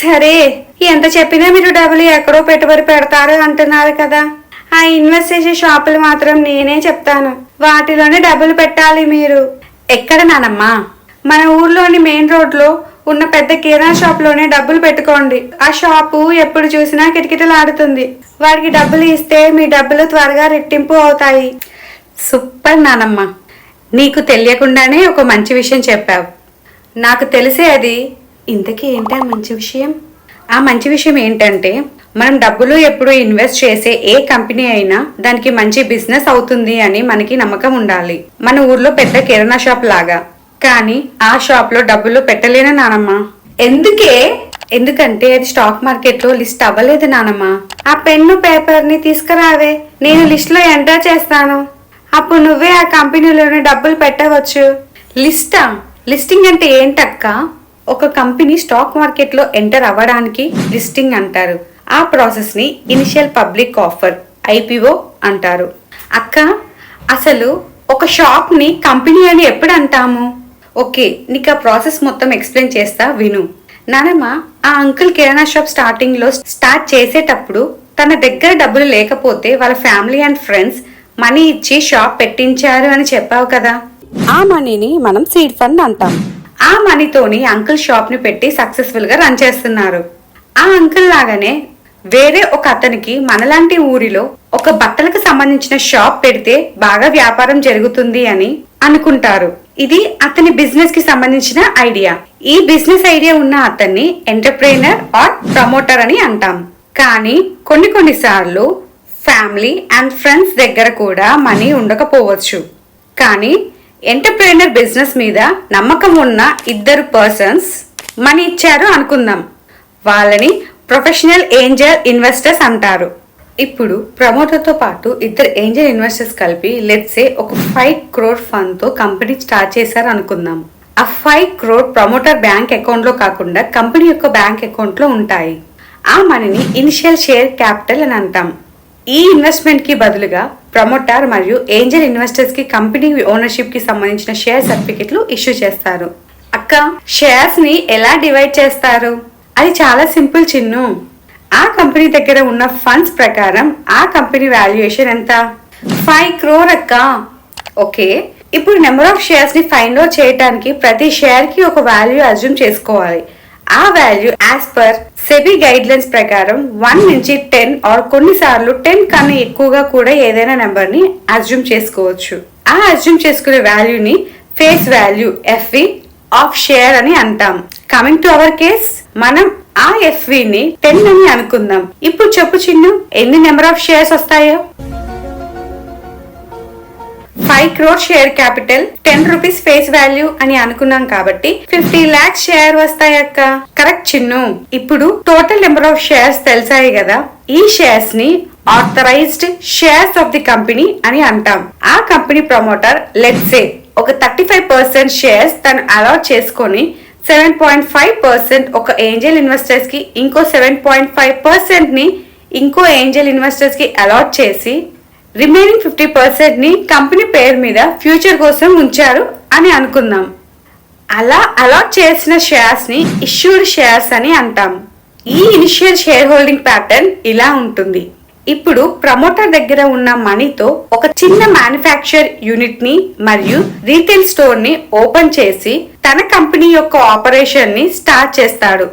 సరే, ఎంత చెప్పినా మీరు డబ్బులు ఎక్కడో పెట్టుబడి పెడతారు అంటున్నారు కదా. ఆ ఇన్వెస్ట్ చేసే షాపులు మాత్రం నేనే చెప్తాను, వాటిలోనే డబ్బులు పెట్టాలి. మీరు ఎక్కడ నానమ్మా? మన ఊర్లోని మెయిన్ రోడ్ లో ఉన్న పెద్ద కిరాణా షాప్ లోనే డబ్బులు పెట్టుకోండి. ఆ షాపు ఎప్పుడు చూసినా కిటకిటలాడుతుంది. వాడికి డబ్బులు ఇస్తే మీ డబ్బులు త్వరగా రెట్టింపు అవుతాయి. సూపర్ నానమ్మ, నీకు తెలియకుండానే ఒక మంచి విషయం చెప్పావు. నాకు తెలిసే అది. ఇంతకీ ఏంటి ఆ మంచి విషయం? ఆ మంచి విషయం ఏంటంటే, మనం డబ్బులు ఎప్పుడు ఇన్వెస్ట్ చేసే ఏ కంపెనీ అయినా దానికి మంచి బిజినెస్ అవుతుంది అని మనకి నమ్మకం ఉండాలి. మన ఊర్లో పెద్ద కిరాణా షాప్ లాగా. కానీ ఆ షాప్ లో డబ్బులు పెట్టలేనా నానమ్మ? ఎందుకే? ఎందుకంటే అది స్టాక్ మార్కెట్ లో లిస్ట్ అవ్వలేదు నానమ్మ. ఆ పెన్ను పేపర్ ని తీసుకురావే, నేను లిస్ట్ లో ఎంటర్ చేస్తాను. అప్పుడు నువ్వే ఆ కంపెనీలోనే డబ్బులు పెట్టవచ్చు. లిస్టా? లిస్టింగ్ అంటే ఏంటక్క? ఒక కంపెనీ స్టాక్ మార్కెట్ లో ఎంటర్ అవ్వడానికి లిస్టింగ్ అంటారు. ఆ ప్రాసెస్ ని ఇనిషియల్ పబ్లిక్ ఆఫర్, ఐపీఓ అంటారు. అక్క, అసలు ఒక షాప్ ని కంపెనీ అని ఎప్పుడు అంటాము? ఓకే, నీకు ఆ ప్రాసెస్ మొత్తం ఎక్స్ప్లెయిన్ చేస్తా విను. నానమ్మ, ఆ అంకుల్ కిరాణా షాప్ స్టార్ట్ చేసేటప్పుడు తన దగ్గర డబ్బులు లేకపోతే వాళ్ళ ఫ్యామిలీ అండ్ ఫ్రెండ్స్ మనీ ఇచ్చి షాప్ పెట్టించారు అని చెప్పావు కదా. ఆ మనీని మనం సీడ్ ఫండ్ అంటాం. ఆ మనీతోని అంకుల్ షాప్ ని పెట్టి సక్సెస్ఫుల్ గా రన్ చేస్తున్నారు. ఆ అంకుల్ లాగానే వేరే ఒక అతనికి మనలాంటి ఊరిలో ఒక బట్టలకు సంబంధించిన షాప్ పెడితే బాగా వ్యాపారం జరుగుతుంది అని అనుకుంటారు. ఇది అతని బిజినెస్ కి సంబంధించిన ఐడియా. ఈ బిజినెస్ ఐడియా ఉన్న అతన్ని ఎంటర్ప్రెన్యూర్ ఆర్ ప్రమోటర్ అని అంటాం. కానీ కొన్నిసార్లు ఫ్యామిలీ అండ్ ఫ్రెండ్స్ దగ్గర కూడా మనీ ఉండకపోవచ్చు. కానీ ఎంటర్ప్రెన్యూర్ బిజినెస్ మీద నమ్మకం ఉన్న ఇద్దరు పర్సన్స్ మనీ ఇచ్చారు అనుకుందాం. వాళ్ళని ప్రొఫెషనల్ ఏంజల్ ఇన్వెస్టర్స్ అంటారు. ఇప్పుడు ప్రమోటర్ తో పాటు ఇద్దరు ఏంజల్ ఇన్వెస్టర్స్ కలిపి లెట్స్ సే ఒక 5 crore ఫండ్ తో కంపెనీ స్టార్ట్ చేశారు అనుకుందాం. ఆ 5 crore ప్రమోటర్ బ్యాంక్ అకౌంట్ లో కాకుండా కంపెనీ యొక్క బ్యాంక్ అకౌంట్ లో ఉంటాయి. ఆ మనీని ఇనిషియల్ షేర్ క్యాపిటల్ అని అంటాం. ఈ ఇన్వెస్ట్మెంట్ కి బదులుగా ప్రమోటర్ మరియు ఏంజల్ ఇన్వెస్టర్స్ కి కంపెనీ ఓనర్షిప్ కి సంబంధించిన షేర్ సర్టిఫికెట్లు ఇష్యూ చేస్తారు. అక్క, షేర్స్ ని ఎలా డివైడ్ చేస్తారు? అది చాలా సింపుల్ చిన్ను. ఆ కంపెనీ దగ్గర ఉన్న ఫండ్స్ ప్రకారం ఆ కంపెనీ వాల్యుయేషన్ ఎంత? 5 crore అక్క. ఓకే, ఇప్పుడు నెంబర్ ఆఫ్ షేర్స్ ని ఫైండ్ అవుట్ చేయడానికి ప్రతి షేర్ కి ఒక వాల్యూ అజ్యూమ్ చేసుకోవాలి. ఆ value as per SEBI guide lines ప్రకారం 1 నుంచి 10 ఆర్ కొన్నిసార్లు 10 కన్నా ఎక్కువగా కూడా ఏదైనా నెంబర్ ని అజ్యూమ్ చేసుకోవచ్చు. ఆ అజ్యూమ్ చేసుకునే వాల్యూని face value FV of share అని అంటాం. కమింగ్ టు అవర్ కేస్, మనం ఆ ఎఫ్వి ని 10 అని అనుకుందాం. ఇప్పుడు చెప్పు చిన్ను, ఎన్ని నెంబర్ ఆఫ్ షేర్స్ వస్తాయో? 5 crore share capital, 10 rupees face value అని అనుకున్నాం కాబట్టి 50 lakhs షేర్ వస్తాయక్క. కరెక్ట్ చిన్ను. ఇప్పుడు టోటల్ నెంబర్ ఆఫ్ షేర్స్ తెలిసాయి కదా. ఈ షేర్స్ ని authorised shares of the company అని అంటాం. ఆ కంపెనీ ప్రమోటర్ లెట్స్ సే ఒక 35% షేర్స్ తను అలాట్ చేసుకొని 7.5% ఒక ఏంజల్ ఇన్వెస్టర్స్ కి, ఇంకో 7.5% ని ఇంకో ఏంజల్ ఇన్వెస్టర్స్ కి అలాట్ చేసి రిమైనింగ్ 50% ని కంపెనీ పేరు మీద ఫ్యూచర్ కోసం ఉంచారు అని అనుకుందాం. అలా అలాట్ చేసిన షేర్స్ ని ఇష్యూడ్ షేర్స్ అని అంటాం. ఈ ఇనిషియల్ షేర్ హోల్డింగ్ ప్యాటర్న్ ఇలా ఉంటుంది. ఇప్పుడు ప్రమోటర్ దగ్గర ఉన్న మనీతో ఒక చిన్న మ్యానుఫ్యాక్చర్ యూనిట్ ని మరియు రీటైల్ స్టోర్ ని ఓపెన్ చేసి తన కంపెనీ యొక్క ఆపరేషన్ ని స్టార్ట్ చేస్తాడు.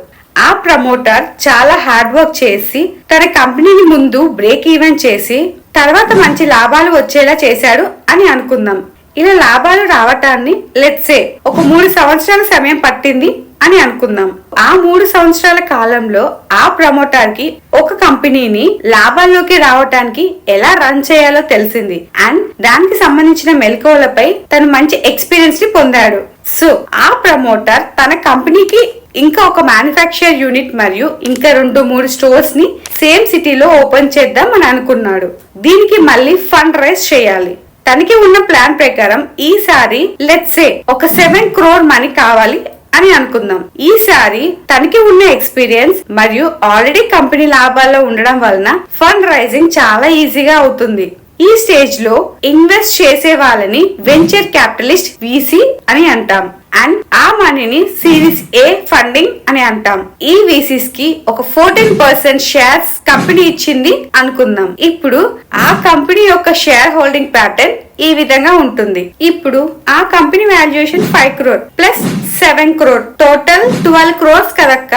ఆ ప్రమోటర్ చాలా హార్డ్ వర్క్ చేసి తన కంపెనీని ముందు బ్రేక్ ఈవెన్ చేసి తర్వాత మంచి లాభాలు వచ్చేలా చేశాడు అని అనుకుందాం. ఇలా లాభాలు రావటాన్ని లెట్స్ సే ఒక 3 సంవత్సరాల సమయం పట్టింది అని అనుకుందాం. ఆ 3 సంవత్సరాల కాలంలో ఆ ప్రమోటర్ కి ఒక కంపెనీని లాభాల్లోకి రావటానికి ఎలా రన్ చేయాలో తెలిసింది అండ్ దానికి సంబంధించిన మెలకువలపై తను మంచి ఎక్స్పీరియన్స్ ని పొందాడు. సో ఆ ప్రమోటర్ తన కంపెనీకి ఇంకా ఒక మ్యానుఫ్యాక్చర్ యూనిట్ మరియు ఇంకా 2-3 స్టోర్స్ ని సేమ్ సిటీలో ఓపెన్ చేద్దాం అని అనుకున్నాడు. దీనికి మళ్ళీ ఫండ్ రైజ్ చేయాలి. తనకి ఉన్న ప్లాన్ ప్రకారం ఈసారి లెట్స్ సే ఒక 7 crore మనీ కావాలి అని అనుకుందాం. ఈసారి తనకి ఉన్న ఎక్స్పీరియన్స్ మరియు ఆల్రెడీ కంపెనీ లాభాల్లో ఉండడం వలన ఫండ్ రైజింగ్ చాలా ఈజీగా అవుతుంది. ఈ స్టేజ్ లో ఇన్వెస్ట్ చేసే వాళ్ళని వెంచర్ క్యాపిటలిస్ట్ వీసీ అని అంటాం. అండ్ ఆ మనీని సిరీస్ ఏ ఫండింగ్ అని అంటాం. ఈ VCs కి ఒక 14% షేర్స్ కంపెనీ ఇచ్చింది అనుకుందాం. ఇప్పుడు ఆ కంపెనీ యొక్క షేర్ హోల్డింగ్ ప్యాటర్న్ ఈ విధంగా ఉంటుంది. ఇప్పుడు ఆ company valuation 5 crore plus 7 crore total 12 crores కదక్క.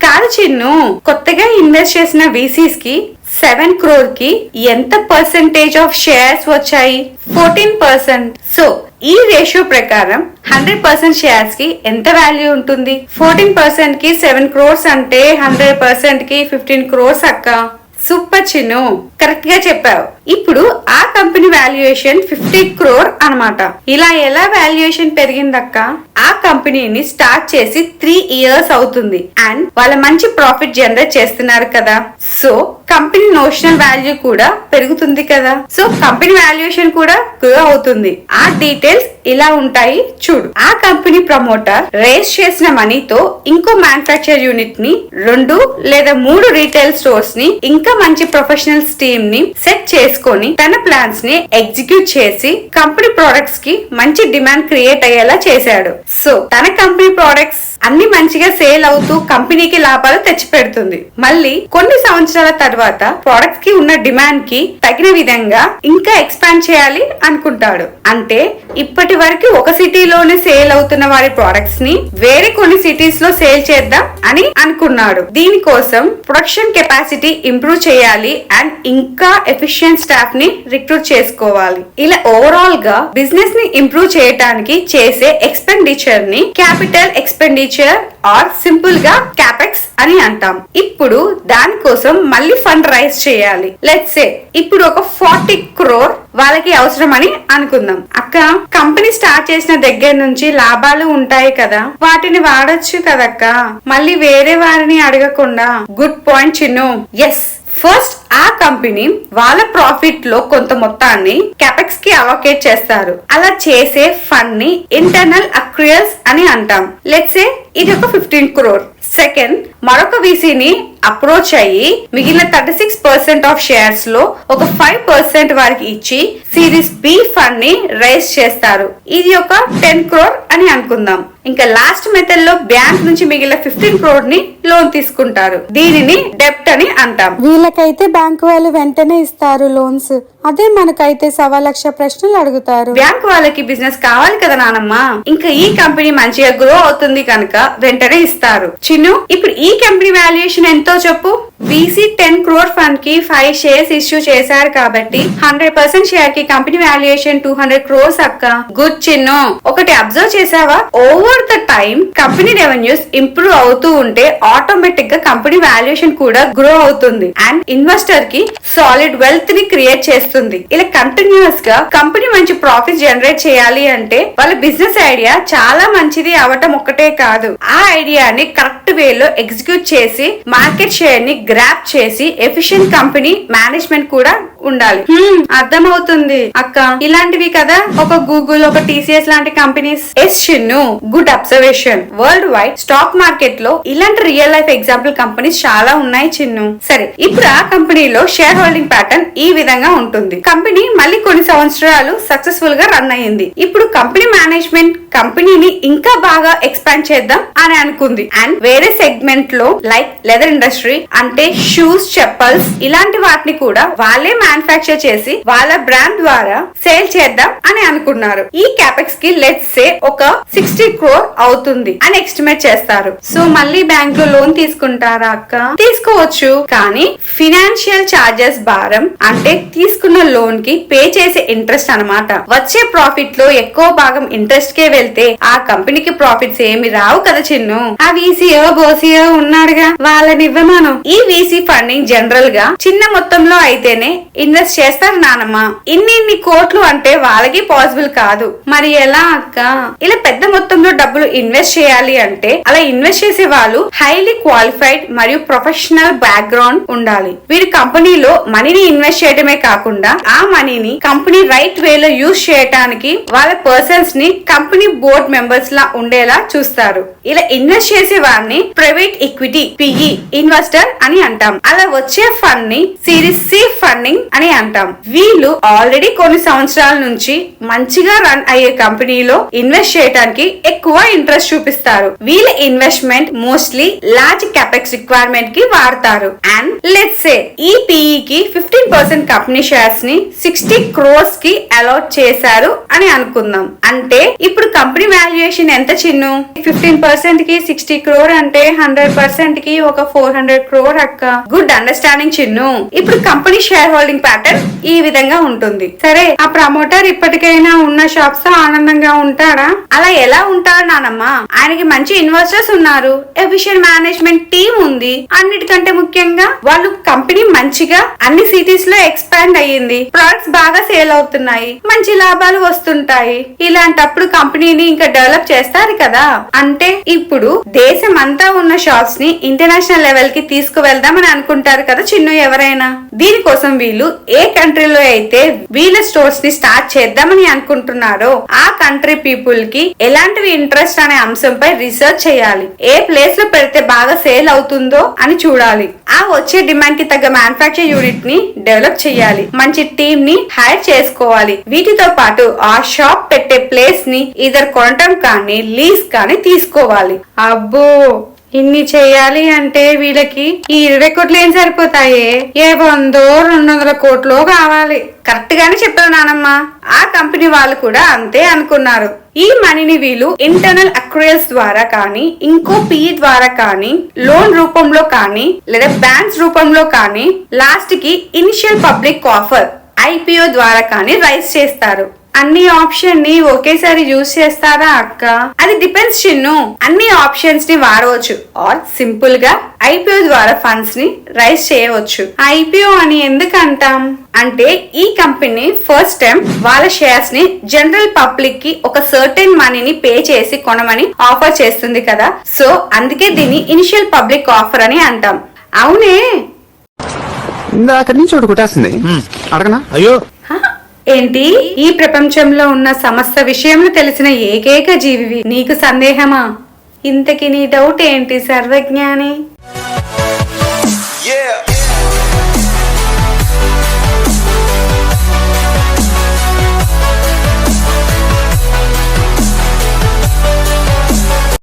కాదు చిన్ను, కొత్తగా ఇన్వెస్ట్ చేసిన VCs కి 7 crore కి ఎంత పర్సెంటేజ్ ఆఫ్ షేర్స్ వచ్చాయి? 14%. సో ఈ రేషియో ప్రకారం 100% షేర్స్ కి ఎంత వాల్యూ ఉంటుంది? 14% కి 7 crores అంటే 100% కి 15 crores అక్క. సూపర్ చిన్ను, కరెక్ట్ గా చెప్పావు. ఇప్పుడు ఆ కంపెనీ వాల్యుయేషన్ 50 crore అన్నమాట. ఇలా ఎలా వాల్యుయేషన్ పెరిగిందక్క? ఆ కంపెనీని స్టార్ట్ చేసి 3 years అవుతుంది అండ్ వాళ్ళ మంచి ప్రాఫిట్ జనరేట్ చేస్తున్నారు కదా. సో కంపెనీ నోషనల్ వాల్యూ కూడా పెరుగుతుంది కదా. సో కంపెనీ వాల్యుయేషన్ కూడా గ్రో అవుతుంది. ఆ డీటెయిల్స్ ఇలా ఉంటాయి చూడు. ఆ కంపెనీ ప్రమోటర్ రేస్ చేసిన మనీతో ఇంకో మ్యానుఫ్యాక్చర్ యూనిట్ ని, 2 లేదా 3 రీటైల్ స్టోర్స్ ని, ఇంకా మంచి ప్రొఫెషనల్స్ టీమ్ ని సెట్ చేసుకొని తన ప్లాన్స్ ని ఎగ్జిక్యూట్ చేసి కంపెనీ ప్రొడక్ట్స్ కి మంచి డిమాండ్ క్రియేట్ అయ్యేలా చేశాడు. సో తన కంపెనీ ప్రొడక్ట్స్ అన్ని మంచిగా సేల్ అవుతూ కంపెనీకి లాభాలు తెచ్చిపెడుతుంది. మళ్ళీ కొన్ని సంవత్సరాల తర్వాత ప్రొడక్ట్స్ కి ఉన్న డిమాండ్ కి తగిన విధంగా ఇంకా ఎక్స్పాండ్ చేయాలి అనుకుంటాడు. అంటే ఇప్పటి వరకు ఒక సిటీలోనే సేల్ అవుతున్న వారి ప్రొడక్ట్స్ ని వేరే కొన్ని సిటీస్ లో సేల్ చేద్దాం అని అనుకున్నాడు. దీనికోసం ప్రొడక్షన్ కెపాసిటీ ఇంప్రూవ్ చేయాలి అండ్ ఇంకా ఎఫిషియెంట్ స్టాఫ్ ని రిక్రూట్ చేసుకోవాలి. ఇలా ఓవరాల్ గా బిజినెస్ ని ఇంప్రూవ్ చేయడానికి చేసే ఎక్స్పెండిచర్ ని క్యాపిటల్ ఎక్స్పెండిచర్ ఆర్ సింపుల్ గా క్యాపెక్స్ అని అంటాం. ఇప్పుడు దానికోసం మళ్ళీ ఫండ్ రైజ్ చేయాలి. లెట్స్ సే ఇప్పుడు ఒక 40 crore వాళ్ళకి అవసరం అని అనుకుందాం. అక్క, కంపెనీ స్టార్ట్ చేసిన దగ్గర నుంచి లాభాలు ఉంటాయి కదా, వాటిని వాడొచ్చు కదక్క, మళ్ళీ వేరే వారిని అడగకుండా. Good point Chinnu. Yes, first ఆ కంపెనీ వాళ్ళ ప్రాఫిట్ లో కొంత మొత్తాన్ని క్యాపెక్స్ కి అలొకేట్ చేస్తారు. అలా చేసే ఫండ్ ని ఇంటర్నల్ అక్రూయల్స్ అని అంటాం. లెట్స్ సే ఇది ఒక 15 crore. సెకండ్, మరొక VCని అప్రోచ్ అయ్యి మిగిలిన 36% ఆఫ్ షేర్స్ లో ఒక 5% వారికి ఇచ్చి సిరీస్ B ఫండ్ ని రైజ్ చేస్తారు. ఇది ఒక 10 crore అని అనుకుందాం. ఇంకా లాస్ట్ మెథడ్ లో బ్యాంక్ నుంచి మిగిలిన 15 crore ని లోన్ తీసుకుంటారు. దీనిని డెప్ట్ అని అంటాం. వీళ్ళకైతే బ్యాంక్ వాళ్ళు వెంటనే ఇస్తారు లోన్స్. అదే మనకైతే 1,00,000 ప్రశ్నలు అడుగుతారు. బ్యాంక్ వాళ్ళకి బిజినెస్ కావాలి కదా నానమ్మ. ఇంకా ఈ కంపెనీ మంచిగా గ్రో అవుతుంది కనుక వెంటనే ఇస్తారు. చిన్ను, ఇప్పుడు ఈ కంపెనీ వాల్యుయేషన్ ఎంతో చెప్పు. VC 10 crore ఫండ్ కి 5 షేర్స్ ఇష్యూ చేశారు కాబట్టి 100% షేర్ కి కంపెనీ వాల్యుయేషన్ 200 crores అక్క. గుడ్ చిన్ను. ఒకటి అబ్జర్వ్ చేసావా? Over the time company revenues improve అవుతూ ఉంటే ఆటోమేటిక్ గా కంపెనీ వాల్యుయేషన్ కూడా గ్రో అవుతుంది అండ్ ఇన్వెస్టర్ కి సాలిడ్ వెల్త్ ని క్రియేట్ చేస్తుంది. ఇలా కంటిన్యూస్ గా కంపెనీ మంచి ప్రాఫిట్ జనరేట్ చేయాలి అంటే వాళ్ళ బిజినెస్ ఐడియా చాలా మంచిది అవటం ఒక్కటే కాదు, ఆ ఐడియాని కరెక్ట్ వేలో ఎగ్జిక్యూట్ చేసి మార్కెట్ షేర్ ని గ్రాప్ చేసి ఎఫిషియెంట్ కంపెనీ మేనేజ్మెంట్ కూడా ఉండాలి. అర్థమవుతుంది అక్క. ఇలాంటివి కదా ఒక గూగుల్, ఒక TCS లాంటి companies. Yes Chinnu, good observation. World wide stock market లో ఇలాంటి రియల్ లైఫ్ ఎగ్జాంపుల్ కంపెనీస్ చాలా ఉన్నాయి చిన్ను. సరే, ఇప్పుడు ఆ కంపెనీలో షేర్ హోల్డింగ్ ప్యాటర్న్ ఈ విధంగా ఉంటుంది. కంపెనీ మళ్ళీ కొన్ని సంవత్సరాలు సక్సెస్ఫుల్ గా రన్ అయ్యింది. ఇప్పుడు కంపెనీ మేనేజ్మెంట్ కంపెనీని ఇంకా బాగా ఎక్స్పాండ్ చేద్దాం అని అనుకుంది అండ్ వేరే సెగ్మెంట్ లో లైక్ లెదర్ ఇండస్ట్రీ అంటే షూస్, చెప్పల్స్ ఇలాంటి వాటిని కూడా వాళ్ళే మ్యానుఫ్యాక్చర్ చేసి వాళ్ళ బ్రాండ్ ద్వారా సేల్ చేద్దాం అని అనుకున్నారు. ఈ క్యాపెక్స్ కి లెట్స్ సే ఒక 60 crore అవుతుంది అని ఎస్టిమేట్ చేస్తారు. సో మళ్ళీ బ్యాంక్ లో లోన్ తీసుకుంటారా అక్క? తీసుకోవచ్చు, కానీ ఫినాన్షియల్ చార్జెస్ భారం అంటే తీసుకున్న లోన్ కి పే చేసే ఇంట్రెస్ట్ అన్నమాట. వచ్చే ప్రాఫిట్ లో ఎక్కువ భాగం ఇంట్రెస్ట్ కే వెళ్తే ఆ కంపెనీకి ప్రాఫిట్స్ ఏమి రావు కదా చిన్ను. ఆ VCO బోసియో ఉన్నాడుగా, వాళ్ళని ఇవ్వమాను. ఈ VC ఫండింగ్ జనరల్ గా చిన్న మొత్తంలో అయితేనే ఇన్వెస్ట్ చేస్తారు నానమ్మ. ఇన్ని కోట్లు అంటే వాళ్ళకి పాసిబుల్ కాదు. మరి ఎలా అక్క? ఇలా పెద్ద మొత్తంలో డబ్బులు ఇన్వెస్ట్ చేయాలి అంటే అలా ఇన్వెస్ట్ చేసే వాళ్ళు హైలీ క్వాలిఫైడ్ మరియు ప్రొఫెషనల్ బ్యాక్గ్రౌండ్ ఉండాలి. వీరు కంపెనీలో మనీని ఇన్వెస్ట్ చేయడమే కాకుండా ఆ మనీని కంపెనీ రైట్ వేలో యూజ్ చేయడానికి వాళ్ళ పర్సన్స్ ని కంపెనీ బోర్డ్ మెంబర్స్ లా ఉండేలా చూస్తారు. ఇలా ఇన్వెస్ట్ చేసే వారిని ప్రైవేట్ ఈక్విటీ PE ఇన్వెస్టర్ అని అంటాం. అలా వచ్చే ఫండ్ ని సిరీస్ సి ఫండింగ్ అని అంటాం. వీళ్ళు ఆల్రెడీ కొన్ని సంవత్సరాల నుంచి మంచిగా రన్ అయ్యే కంపెనీలో ఇన్వెస్ట్ చేయడానికి ఎక్కువ ఇంట్రెస్ట్ చూపిస్తారు. వీళ్ళ investment mostly large capex requirement కి వాడతారు. అండ్ లెట్స్ సే ఈ PE కి 15% కంపెనీ షేర్స్ ని 60 crores కి అలాట్ చేశారు అని అనుకుందాం. అంటే ఇప్పుడు కంపెనీ వాల్యుయేషన్ ఎంత చిన్ను? 15% కి 60 crore అంటే 100% కి ఒక 400 crore అక్క. Good understanding Chinnu. ఇప్పుడు కంపెనీ షేర్ హోల్డింగ్ ప్యాటర్న్ ఈ విధంగా ఉంటుంది. సరే, ఆ ప్రమోటర్ ఇప్పటికైనా ఉన్న షాప్స్ తో ఆనందంగా ఉంటాడా? అలా ఎలా ఉంటాడు నానమ్మ? ఆయనకి మంచి ఇన్వెస్టర్స్ ఉన్నారు, ఎఫిషియెంట్ మేనేజ్మెంట్ టీమ్ ఉంది. అన్నిటికంటే ముఖ్యంగా వాళ్ళు కంపెనీ మంచిగా అన్ని సిటీస్ లో ఎక్స్పాండ్ అయ్యింది, ప్రొడక్ట్స్ బాగా సేల్ అవుతున్నాయి, మంచి లాభాలు వస్తుంటాయి. ఇలాంటప్పుడు కంపెనీని ఇంకా డెవలప్ చేస్తారు కదా. అంటే ఇప్పుడు దేశం అంతా ఉన్న షాప్స్ ని ఇంటర్నేషనల్ లెవెల్ కి తీసుకువెళ్దామని అనుకుంటారు కదా చిన్ను ఎవరైనా. దీనికోసం వీళ్ళు ఏ కంట్రీలో అయితే వీళ్ళ స్టోర్స్ ని స్టార్ట్ చేద్దామని అనుకుంటున్నారో ఆ కంట్రీ పీపుల్ కి ఎలాంటివి ఇంట్రెస్ట్ అనే అంశంపై రీసెర్చ్ చేయాలి. ఏ ప్లేస్ లో పెడితే బాగా సేల్ అవుతుందో అని చూడాలి. ఆ వచ్చే డిమాండ్ కి తగ్గ మ్యానుఫ్యాక్చర్ యూనిట్ ని డెవలప్ చేయాలి. మంచి టీమ్ ని హైర్ చేసుకోవాలి. వీటితో పాటు ఆ షాప్ పెట్టే ప్లేస్ ని ఇద్దరు కొనటం కానీ లీజ్ కానీ తీసుకోవాలి. అబ్బో, ఇన్ని చేయాలి అంటే వీళ్ళకి ఈ 20 కోట్లు ఏం సరిపోతాయే? ఏ 100-200 కోట్లు కావాలి. కరెక్ట్ గానే చెప్పారు నానమ్మ. ఆ కంపెనీ వాళ్ళు కూడా అంతే అనుకున్నారు. ఈ మనీని వీళ్ళు ఇంటర్నల్ అక్రూయల్స్ ద్వారా కానీ, ఇంకో PE ద్వారా కానీ, లోన్ రూపంలో కానీ, లేదా బ్యాంక్స్ రూపంలో కానీ, లాస్ట్ కి ఇనిషియల్ పబ్లిక్ ఆఫర్ IPO ద్వారా కానీ రైజ్ చేస్తారు. అన్ని ఆప్షన్ ని ఒకేసారి యూజ్ చేస్తారా అక్క? అది డిపెండ్స్ చిన్ను. అన్ని ఆప్షన్స్ ని వాడవచ్చు ఆర్ సింపుల్ గా IPO ద్వారా ఫండ్స్ ని రైజ్ చేయవచ్చు. IPO అని ఎందుకు అంటాం అంటే ఈ కంపెనీ ఫస్ట్ టైం వాళ్ళ షేర్స్ ని జనరల్ పబ్లిక్ కి ఒక సర్టెన్ మనీని పే చేసి కొనమని ఆఫర్ చేస్తుంది కదా. సో అందుకే దీన్ని ఇనిషియల్ పబ్లిక్ ఆఫర్ అని అంటాం. అవునే, ఇందాక నుంచి ఒకటి కొట్టేస్తుంది. అడగనా? అయ్యో, ఏంటి? ఈ ప్రపంచంలో ఉన్న సమస్త విషయంలో తెలిసిన ఏకైక జీవివి, నీకు సందేహమా? ఇంతకి నీ డౌట్ ఏంటి సర్వజ్ఞాని?